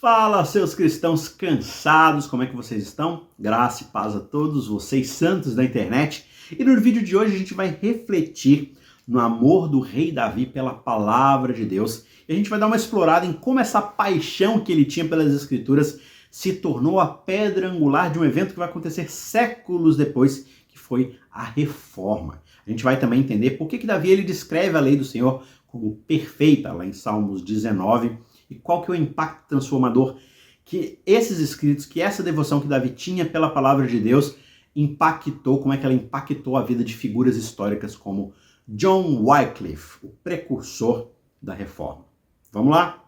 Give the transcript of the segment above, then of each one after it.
Fala, seus cristãos cansados, como é que vocês estão? Graça e paz a todos vocês santos da internet. E no vídeo de hoje a gente vai refletir no amor do rei Davi pela palavra de Deus. E a gente vai dar uma explorada em como essa paixão que ele tinha pelas escrituras se tornou a pedra angular de um evento que vai acontecer séculos depois, que foi a reforma. A gente vai também entender por que Davi ele descreve a lei do Senhor como perfeita, lá em Salmos 19, e qual que é o impacto transformador que esses escritos, que essa devoção que Davi tinha pela palavra de Deus impactou, como é que ela impactou a vida de figuras históricas como John Wycliffe, o precursor da reforma. Vamos lá?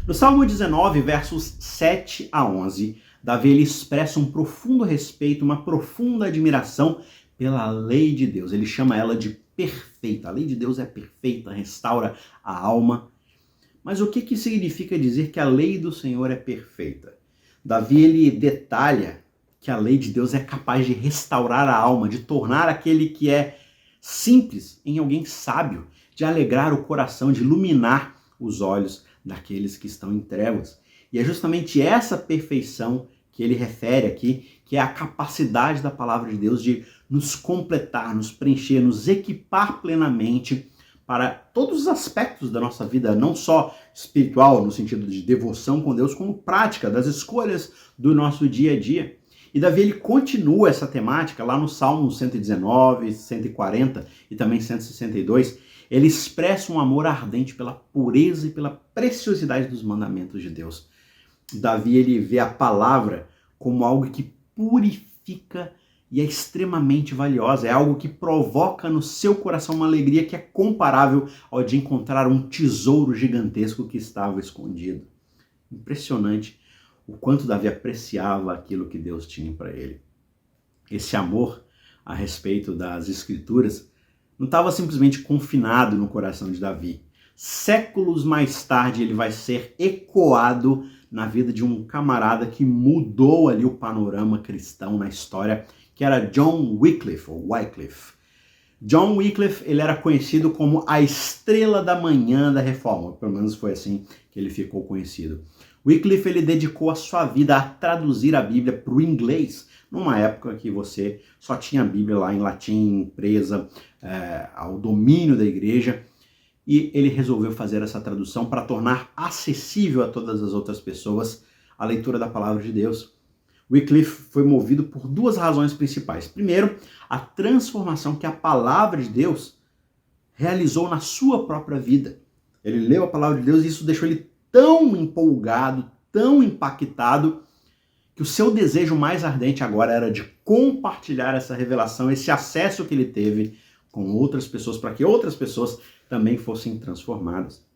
No Salmo 19, versos 7 a 11, Davi ele expressa um profundo respeito, uma profunda admiração pela lei de Deus. Ele chama ela de perfeita. A lei de Deus é perfeita, restaura a alma. Mas o que significa dizer que a lei do Senhor é perfeita? Davi ele detalha que a lei de Deus é capaz de restaurar a alma, de tornar aquele que é simples em alguém sábio, de alegrar o coração, de iluminar os olhos daqueles que estão em trevas. E é justamente essa perfeição que ele refere aqui, que é a capacidade da palavra de Deus de nos completar, nos preencher, nos equipar plenamente para todos os aspectos da nossa vida, não só espiritual, no sentido de devoção com Deus, como prática, das escolhas do nosso dia a dia. E Davi ele continua essa temática lá no Salmo 119, 140 e também 162. Ele expressa um amor ardente pela pureza e pela preciosidade dos mandamentos de Deus. Davi ele vê a palavra como algo que purifica e é extremamente valiosa, é algo que provoca no seu coração uma alegria que é comparável ao de encontrar um tesouro gigantesco que estava escondido. Impressionante o quanto Davi apreciava aquilo que Deus tinha para ele. Esse amor a respeito das escrituras não estava simplesmente confinado no coração de Davi. Séculos mais tarde ele vai ser ecoado na vida de um camarada que mudou ali o panorama cristão na história, que era John Wycliffe, ou Wycliffe. John Wycliffe, ele era conhecido como a estrela da manhã da reforma, pelo menos foi assim que ele ficou conhecido. Wycliffe, ele dedicou a sua vida a traduzir a Bíblia para o inglês, numa época que você só tinha a Bíblia lá em latim, presa ao domínio da igreja, e ele resolveu fazer essa tradução para tornar acessível a todas as outras pessoas a leitura da palavra de Deus. Wycliffe foi movido por duas razões principais. Primeiro, a transformação que a palavra de Deus realizou na sua própria vida. Ele leu a palavra de Deus e isso deixou ele tão empolgado, tão impactado, que o seu desejo mais ardente agora era de compartilhar essa revelação, esse acesso que ele teve com outras pessoas, para que outras pessoas também fossem transformadas.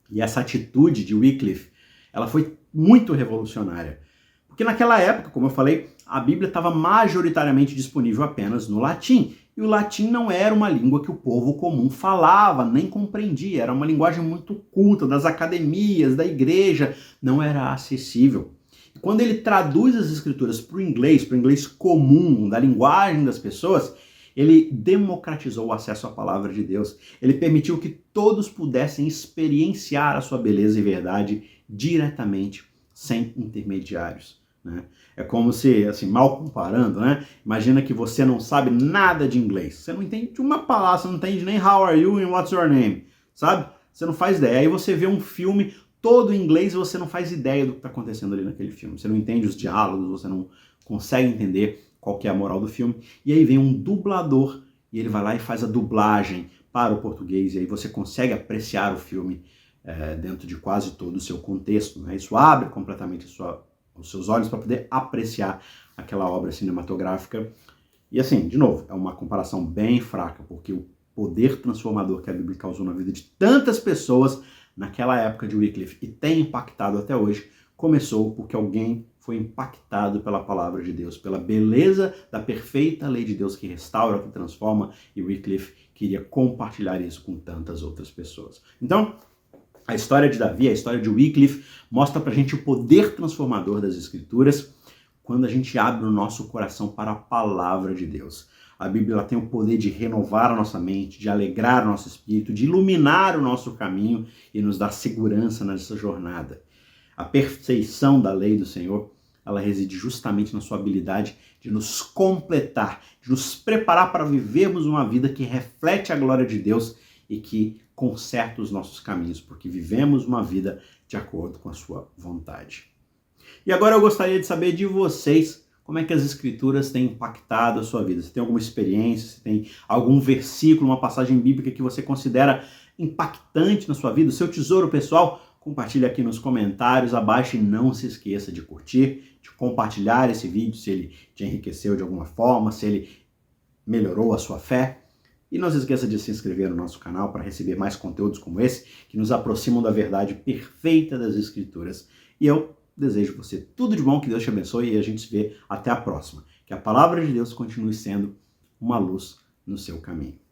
E essa atitude de Wycliffe, ela foi muito revolucionária. Porque naquela época, como eu falei, a Bíblia estava majoritariamente disponível apenas no latim. E o latim não era uma língua que o povo comum falava, nem compreendia. Era uma linguagem muito culta, das academias, da igreja, não era acessível. E quando ele traduz as escrituras para o inglês comum, da linguagem das pessoas, ele democratizou o acesso à palavra de Deus. Ele permitiu que todos pudessem experienciar a sua beleza e verdade diretamente, sem intermediários. Né? É como se, assim, mal comparando, né? Imagina que você não sabe nada de inglês. Você não entende uma palavra, você não entende nem how are you and what's your name, sabe? Você não faz ideia. Aí você vê um filme todo em inglês e você não faz ideia do que está acontecendo ali naquele filme. Você não entende os diálogos, você não consegue entender qual que é a moral do filme. E aí vem um dublador e ele vai lá e faz a dublagem para o português. E aí você consegue apreciar o filme dentro de quase todo o seu contexto. Né? Isso abre completamente os seus olhos para poder apreciar aquela obra cinematográfica. E assim, de novo, é uma comparação bem fraca, porque o poder transformador que a Bíblia causou na vida de tantas pessoas naquela época de Wycliffe e tem impactado até hoje, começou porque alguém foi impactado pela palavra de Deus, pela beleza da perfeita lei de Deus que restaura, que transforma, e Wycliffe queria compartilhar isso com tantas outras pessoas. Então, a história de Davi, a história de Wycliffe, mostra pra gente o poder transformador das Escrituras quando a gente abre o nosso coração para a palavra de Deus. A Bíblia ela tem o poder de renovar a nossa mente, de alegrar o nosso espírito, de iluminar o nosso caminho e nos dar segurança nessa jornada. A perfeição da lei do Senhor, ela reside justamente na sua habilidade de nos completar, de nos preparar para vivermos uma vida que reflete a glória de Deus e que conserta os nossos caminhos, porque vivemos uma vida de acordo com a sua vontade. E agora eu gostaria de saber de vocês como é que as Escrituras têm impactado a sua vida. Você tem alguma experiência, você tem algum versículo, uma passagem bíblica que você considera impactante na sua vida, o seu tesouro pessoal? Compartilhe aqui nos comentários abaixo e não se esqueça de curtir, de compartilhar esse vídeo se ele te enriqueceu de alguma forma, se ele melhorou a sua fé. E não se esqueça de se inscrever no nosso canal para receber mais conteúdos como esse, que nos aproximam da verdade perfeita das Escrituras. E eu desejo você tudo de bom, que Deus te abençoe e a gente se vê até a próxima. Que a palavra de Deus continue sendo uma luz no seu caminho.